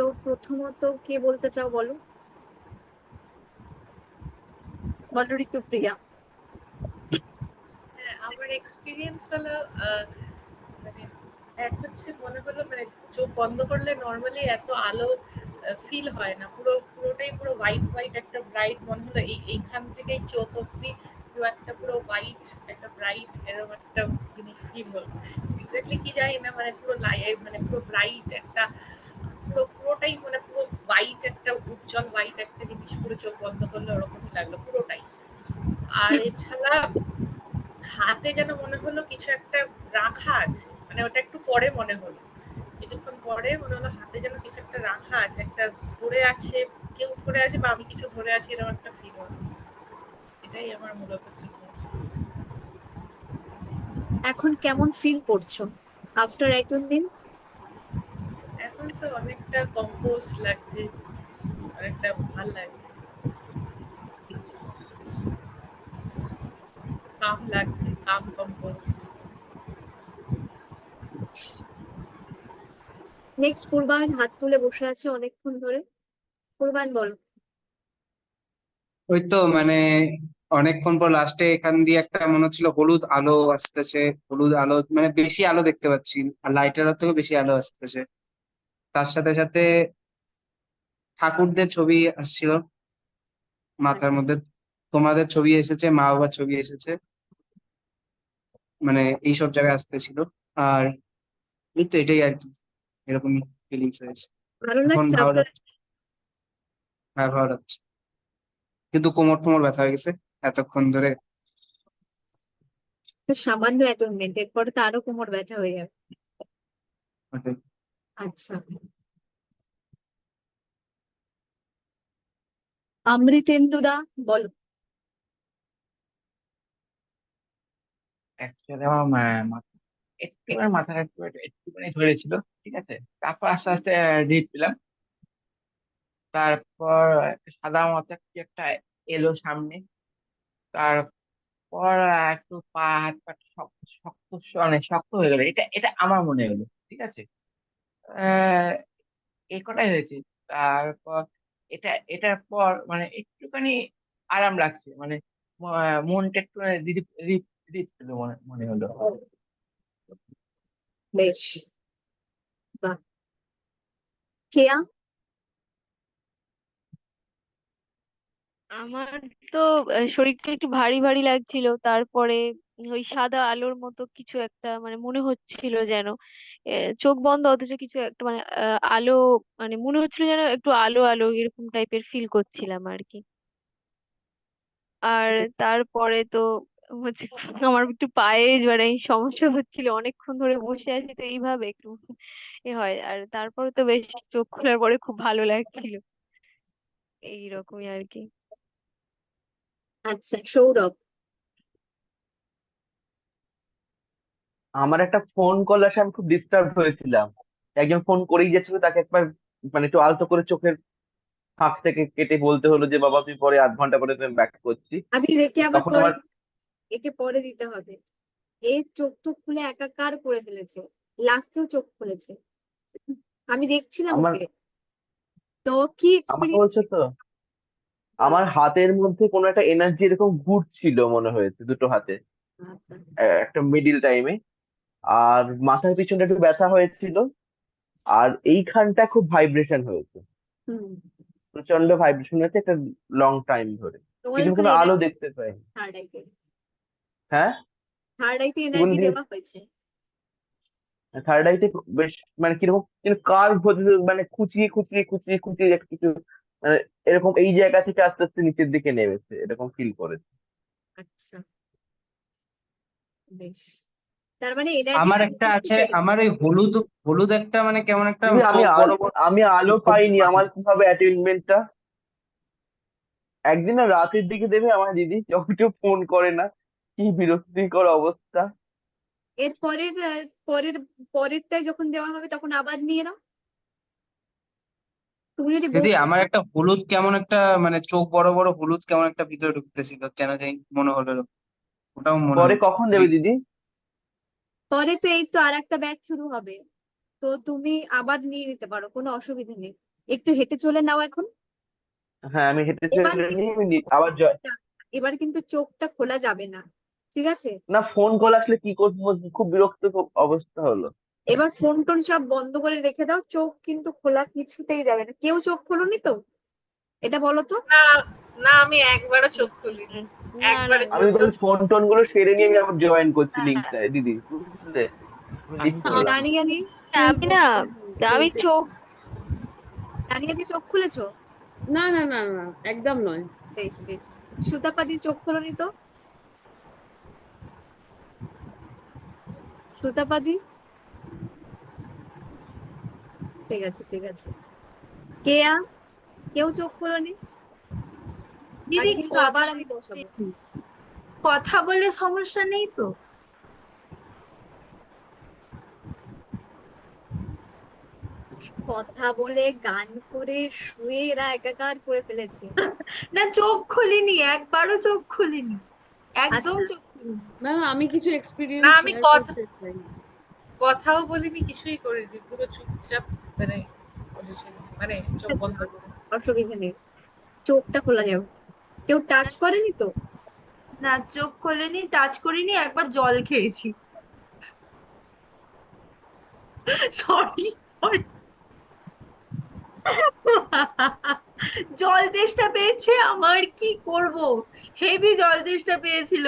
তো প্রথমত কে বলতে চাও বলো? বলো ঋতুপ্রিয়া। হ্যাঁ, আমার এক্সপিরিয়েন্স হলো মানে এক হচ্ছে মনে হলো মানে চোখ বন্ধ করলে নর্মালি এত আলো ফিল হয় না, পুরোটাই পুরো হোয়াইট হোয়াইট একটা ব্রাইট মনে হলো এইখান থেকেই চোখ অব্দি পুরো একটা পুরো হোয়াইট একটা ব্রাইট এরকম একটা জিনিস ফিল হলো। এক্স্যাক্টলি কি জানি না, মানে পুরো মানে পুরো ব্রাইট একটা পুরোটাই মানে পুরো হোয়াইট একটা উজ্জ্বল হোয়াইট একটা জিনিস পুরো চোখ বন্ধ করলে ওরকমই লাগলো পুরোটাই। আর এছাড়া হাতে যেন মনে হলো কিছু একটা রাখা আছে, মানে ওটা একটু পরে মনে হলো, কিছুক্ষণ পরে মনে হলো হাতে যেন কিছু একটা রাখা আছে, একটা ধরে আছে, কেউ ধরে আছে বা আমি কিছু ধরে আছি, এরকম একটা ফিল হলো। এটাই আমার মূলত ফিল হয়েছে। এখন কেমন ফিল করছো আফটার অ্যাটেন্ডেন্স? এখন তো অনেকটা কম্পোজ লাগছে, অনেকটা ভাল লাগছে, কাম লাগছে, কাম কম্পোস্ট। নেক্সট পূর্বায়ন হাত তুলে বসে আছে অনেকক্ষণ ধরে। পূর্বায়ন বলো। ওই তো মানে অনেকক্ষণ পর লাস্টে এখান দিয়ে একটা মনে হচ্ছিল হলুদ আলো আসতেছে। হলুদ আলো মানে বেশি আলো দেখতে পাচ্ছি, আর লাইটের থেকেও বেশি আলো আসতেছে। তার সাথে সাথে ঠাকুরদের ছবি আসছিল মাথার আচ্ছা। মধ্যে। তোমাদের ছবি এসেছে, মা বাবার ছবি এসেছে, মানে এইসব জায়গায় আসতেছিল। আর এই তো এটাই আর কি, এরকমই ফিলিংস হয়েছে। ভালো এখন লাগছে ভালো আফটার? লাগছে। হ্যাঁ, ভালো লাগছে, কিন্তু কোমর টোমর ব্যথা হয়ে গেছে এতক্ষণ ধরে। তো সামান্য অ্যাটেন্ডেন্ট, এরপরে তো আরো কোমর ব্যথা হয়ে যাবে। ওটাই। আচ্ছা। অমৃতেন্দুদা বলো। অ্যাকচুয়ালি আমার একটুখানি মাথাটা একটুখানি ধরেছিল। ঠিক আছে, তারপর আস্তে আস্তে রিড পেলাম। তারপর একটা সাদা মতো কি একটা এলো সামনে। তারপর একটু পা হাত পা শক্ত শক্ত মানে শক্ত হয়ে গেল, এটা এটা আমার মনে হলো। ঠিক আছে, আহ এই কটাই হয়েছে। তারপর এটা এটার পর মানে একটুখানি আরাম লাগছে, মানে মনটা একটু রিলিফ রিলিফ রিলিফ পেলো মনে মনে হলো। বেশ। বাহ। কেয়া? আমার তো শরীরটা একটু ভারী ভারী লাগছিল। তারপরে ওই সাদা আলোর মতো কিছু একটা মানে মনে হচ্ছিল যেন চোখ বন্ধ অথচ কিছু একটা মানে আলো, মানে মনে হচ্ছিল যেন একটু আলো আলো এরকম টাইপের ফিল করছিলাম আর কি। আর তারপরে তো হচ্ছে আমার একটু পায়ে মানে এই সমস্যা হচ্ছিল, অনেকক্ষণ ধরে বসে আছি তো এইভাবে একটু হয়। আর তারপরে তো বেশ চোখ খোলার পরে খুব ভালো লাগছিল, এইরকমই আর কি। আচ্ছা, সৌরভ। আমার একটা ফোন কল আসে, আমি খুব ডিস্টার্ব হয়েছিলাম। একজন ফোন করেই যাচ্ছিল, তাকে একবার মানে একটু আলতো করে চোখের ফাঁক থেকে কেটে বলতে হলো যে বাবা তুমি পরে আধ ঘন্টা পরে তুমি ব্যাক করছি। আমি একে আবার তখন পরে আমার একে পরে দিতে হবে। এ চোখ টোক খুলে একাকার করে ফেলেছে। লাস্টেও চোখ খুলেছে, আমি দেখছিলাম আমার ওকে। তো কি আমাকে এক্সপিরিয়েন্স? বলছো তো, আমার হাতের মধ্যে কোনো একটা এনার্জি এরকম ঘুরছিল মনে হয়েছে, দুটো হাতে আচ্ছা। একটা মিডিল টাইমে। আর মাথার পিছনটা একটু ব্যথা হয়েছিল। আর এইখানটা খুব ভাইব্রেশন হয়েছে, হুম। প্রচন্ড ভাইব্রেশন হয়েছে একটা লং টাইম ধরে। তোমাদের কিন্তু আমি ওখানে কোনো আলো এনার্জি দেখতে পাইনি। থার্ড আইতে, হ্যাঁ, থার্ড আইতে কি বললি? এনার্জি দেওয়া হয়েছে। থার্ড আইতে বেশ মানে কিরকম কিন্তু কার্ভ হতে মানে খুঁচিয়ে খুঁচিয়ে খুঁচিয়ে খুঁচিয়ে একটা কিছু মানে এরকম এই জায়গা থেকে আস্তে আস্তে নিচের দিকে নেমেছে, এরকম ফিল করেছে। আচ্ছা, বেশ। তার মানে এনার্জি আমার ফিল একটা করতে আছে, পেরেছি। আমার ওই হলুদ হলুদ একটা মানে কেমন একটা কিন্তু চোখ বড় বড় আমি আলো হলুদ পাইনি, পাখি। আমার কিভাবে অ্যাটেনমেন্টটা একদিন না রাতের দিকে দেবে আমার দিদি, যখন কেউ ফোন করে না, কি বিরক্তিকর অবস্থা। এর পরের পরেরটায় যখন দেওয়া হবে তখন আবার নিয়ে নাও। তুমি যদি দিদি বসছো। আমার একটা হলুদ কেমন একটা মানে চোখ বড় বড় হলুদ কেমন একটা ভিতরে ঢুকতেছিল, কেন জানি মনে হলো, ওটাও মনে পরে হচ্ছে কখন দেবে দিদি? পরে তো এই তো আর একটা ব্যাচ শুরু হবে, তো তুমি আবার নিয়ে নিতে পারো, কোনো অসুবিধা নেই। একটু হেঁটে চলে নাও এখন। হ্যাঁ, আমি হেঁটে এবার চলে কিন্তু নিয়ে আমি আবার এবার কিন্তু চোখটা খোলা যাবে না, ঠিক আছে? না, ফোন কল আসলে কি করবো, খুব বিরক্ত অবস্থা হলো। এবার ফোন টোন সব বন্ধ করে রেখে দাও, চোখ কিন্তু খোলা কিছুতেই যাবে না। কেউ চোখ খোলোনি তো, এটা বলো তো। না না, আমি একবারও চোখ খুলিনি, না না একবারের না আমি জন্য তাহলে ফোন টোন গুলো সেরে নিয়ে আমি আবার জয়েন করছি না, লিঙ্কটায় দিদি, বুঝলে? আমি লিঙ্ক আচ্ছা করলাম। দাঁড়িয়ে নি, আমি না, আমি চোখ দাঁড়িয়ে দি চোখ খুলেছো? না না না না, একদম নয়। বেশ বেশ। সুতাপাদি চোখ খোলোনি তো? সুতাপাদি, ঠিক আছে ঠিক আছে। কেয়া, কেউ চোখ খোলোনি? আর দিদি কিন্তু আবার আমি বসাবো। কথা বলে সমস্যা নেই তো? কথা বলে গান করে শুয়ে এরা একাকার করে ফেলেছে। না, চোখ খুলিনি, একবারও চোখ খুলিনি, একদম আচ্ছা। চোখ খুলিনি। ম্যাম আমি কিছু না, এক্সপিরিয়েন্স আমি শেয়ার কথা করতে চাই। কথাও বলিনি, কিছুই করিনি, পুরো চুপচাপ মানে বসেছিলাম, মানে চোখ বন্ধ করে। অসুবিধা নেই, চোখটা খোলা যাবে। কেউ টাচ করেনি তো? না, চোখ খোলেনি, টাচ করিনি, একবার জল খেয়েছি। Sorry sorry. জল তেষ্টা পেয়েছে আমার, কি করব, হেভি জল তেষ্টা পেয়েছিল,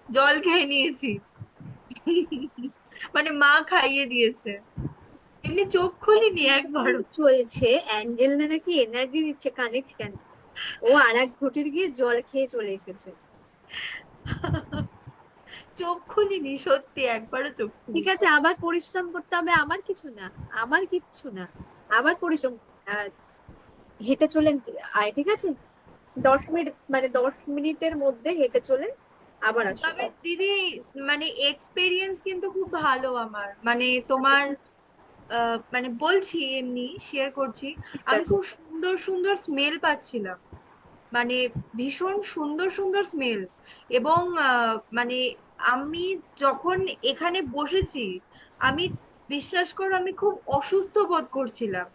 জল খেয়ে নিয়েছি। মানে মা খাইয়ে দিয়েছে, এমনি চোখ খুলিনি একবারও। চলছে, অ্যাঞ্জেল নাকি এনার্জি দিচ্ছে কানেকশন, ও আর এক ঘটির গিয়ে জল খেয়ে চলে এসেছে। চোখ খুলিনি, সত্যি একবারও চোখ ঠিক খুলিনি। আছে, আবার পরিশ্রম করতে হবে, আমার কিছু না, আমার কিচ্ছু না। আবার পরিশ্রম, আহ, হেঁটে চলে আয়, ঠিক আছে? 10 মিনিট, মানে 10 মিনিটের মধ্যে হেঁটে চলে আবার আসো। তবে দিদি, মানে এক্সপেরিয়েন্স কিন্তু খুব ভালো আমার, মানে তোমার মানে বলছি, এমনি শেয়ার করছি, ঠিক আমি আছে। খুব সুন্দর সুন্দর স্মেল পাচ্ছিলাম, মানে ভীষণ সুন্দর সুন্দর স্মেল। এবং মানে আমি যখন এখানে বসেছি, আমি, বিশ্বাস করো, আমি খুব অসুস্থ বোধ করছিলাম,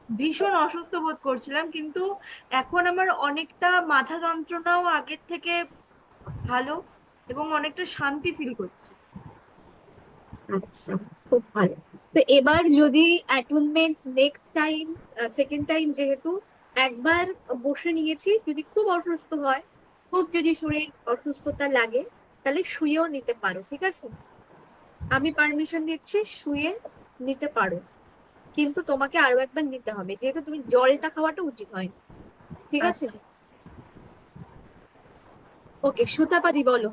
ভীষণ অসুস্থ বোধ করছিলাম, কিন্তু এখন আমার অনেকটা মাথা যন্ত্রণাও আগের থেকে ভালো, এবং অনেকটা শান্তি ফিল করছি। আচ্ছা, খুব ভালো। তো এবার যদি অ্যাটুনমেন্ট নেক্সট টাইম, সেকেন্ড টাইম যেহেতু একবার বসে নিয়েছি, যদি খুব অসুস্থ হয়, খুব যদি শরীর অসুস্থতা লাগে, তাহলে শুয়েও নিতে পারো, ঠিক আছে? আমি পারমিশন দিচ্ছি, শুয়ে নিতে পারো, কিন্তু তোমাকে আরো একবার নিতে হবে, যেহেতু তুমি জলটা খাওয়াটা উচিত হয়, ঠিক আছে? আচ্ছা, ওকে, সুতাপাদি বলো।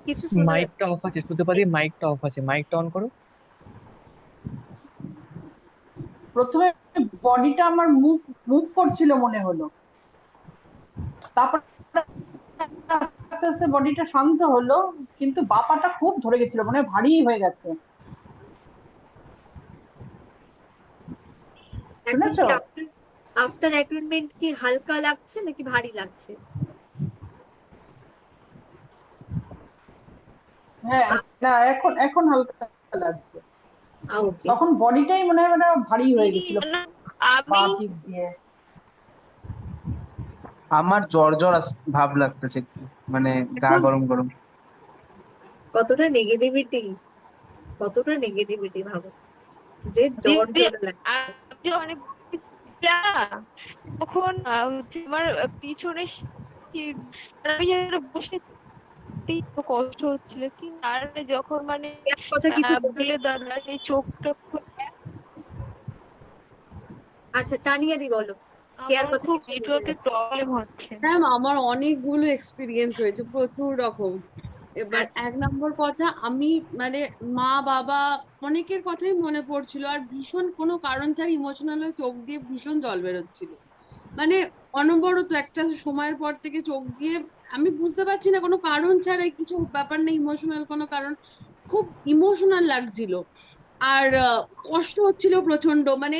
কিছু শোনা যাচ্ছে মাইকটা অফ আছে, সুতোপাদি মাইকটা অফ আছে, মাইকটা অন করো। প্রথমে বডিটা আমার মুভ মুভ করছিল মনে হলো, তারপর আস্তে আস্তে বডিটা শান্ত হলো, কিন্তু বাপাটা খুব ধরে গেছিল, মানে ভারী হয়ে গেছে। এখন শুনেছো? কি আফটার অ্যাটুনমেন্ট কি হালকা লাগছে নাকি ভারী লাগছে? হ্যাঁ, না এখন এখন হালকা লাগছে, ওকে। তখন বডিটাই মনে হয় মানে ভারী হয়ে গেছিল না, পা আমি পিঠ দিয়ে। আমার জ্বর জ্বর ভাব লাগতেছে একটু, মানে গা এখন গরম গরম। কতটা নেগেটিভিটি, কতটা নেগেটিভিটি ভাবো, যে জ্বর দিদি, জ্বর লাগছে। আমি অনেক তখন হচ্ছে আমার পিছনে আমি যেন বসে তো কষ্ট হচ্ছিল, কিন্তু আর যখন মানে এক কথা কিছু বলো। বলে দাদা সেই চোখটা আচ্ছা, তানিয়া দি বলো, কেয়ার আমার কথা খুব কিছু বলতে নেটওয়ার্কের যাচ্ছে। প্রবলেম হচ্ছে। ম্যাম আমার অনেকগুলো এক্সপিরিয়েন্স হয়েছে, প্রচুর রকম। এবার আচ্ছা, এক নম্বর কথা, আমি মানে মা বাবা অনেকের কথাই মনে পড়ছিল, আর ভীষণ কোনো কারণ ছাড়া ইমোশনাল হয়ে চোখ দিয়ে ভীষণ জল বেরোচ্ছিল, মানে অনবরত একটা সময়ের পর থেকে চোখ দিয়ে, আমি বুঝতে পারছি না কোনো কারণ ছাড়াই, কিছু ব্যাপার নেই, ইমোশনাল কোনো কারণ, খুব ইমোশনাল লাগছিল। আর কষ্ট হচ্ছিল প্রচন্ড, মানে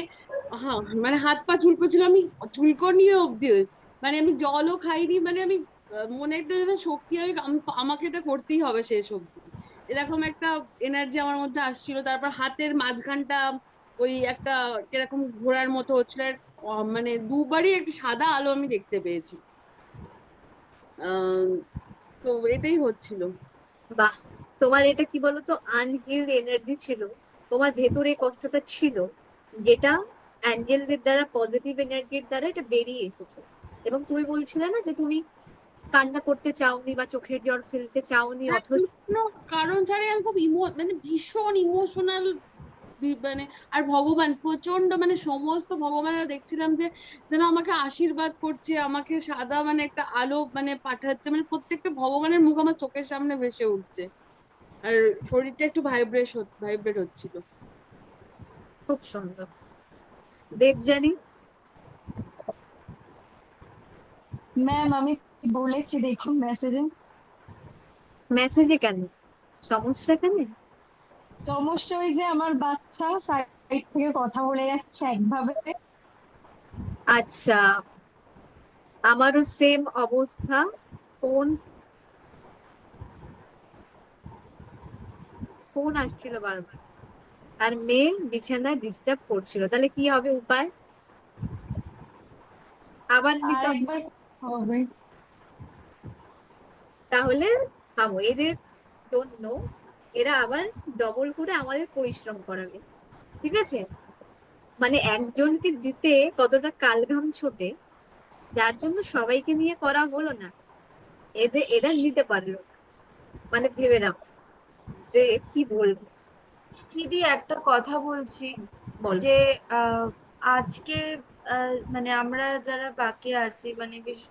মানে হাত পা চুলকোছিল, আমি চুলকোনিও অব্দি, মানে আমি জলও খাইনি, মানে আমি মনে একটা যেন শক্তি হয়, আমাকে এটা করতেই হবে শেষ অবধি, এরকম একটা এনার্জি আমার মধ্যে আসছিল। তারপর হাতের মাঝখানটা ওই একটা কিরকম ঘোরার মতো হচ্ছিল, আর মানে দুবারই একটা সাদা আলো আমি দেখতে পেয়েছি। আহ তো এটাই হচ্ছিল। বাহ, তোমার এটা কি বলতো, আনহিল্ড এনার্জি ছিল, তোমার ভেতরে এই কষ্টটা ছিল, যেটা অ্যাঞ্জেলদের দ্বারা, পজিটিভ এনার্জির দ্বারা এটা বেরিয়ে এসেছে। এবং তুমি বলছিলে না যে তুমি কান্না করতে চাওনি বা চোখের জল ফেলতে চাওনি, হ্যাঁ, অথচ কোনো কারণ ছাড়াই আমি খুব মানে ভীষণ ইমোশনাল, মানে আর ভগবান প্রচন্ড, মানে সমস্ত ভগবানরা দেখছিলাম যে যেন আমাকে আশীর্বাদ করছে, আমাকে সাদা মানে একটা আলো মানে পাঠাচ্ছে, মানে প্রত্যেকটা ভগবানের মুখ আমার চোখের সামনে ভেসে উঠছে, আর শরীরটা একটু ভাইব্রেট হচ্ছিল। খুব সুন্দর। দেবযানী? ম্যাম আমি বলেছি দেখুন মেসেজে। মেসেজে কেন? সমস্যা কেন? সমস্যা ওই যে আমার বাচ্চা সাইড থেকে কথা বলে যাচ্ছে একভাবে। আচ্ছা, আমারও সেম অবস্থা। ফোন ফোন আসছিল বারবার, আর মেয়ে বিছানায় ডিস্টার্ব করছিল, তাহলে কি হবে উপায়? আবার আর নিতে হবে। একবার হবে। তাহলে ভাবো, এদের জন্য এরা আবার ডবল করে আমাদের পরিশ্রম করাবে, ঠিক আছে? মানে একজনকে দিতে কতটা কালঘাম ছোটে, যার জন্য সবাইকে নিয়ে করা হলো না, এরা নিতে পারলো না। মানে ভেবে দাও যে কি বলবো। দিদি একটা কথা বলছি, বল। যে আজকে মানে আমরা যারা বাকি আছি, মানে বিশেষ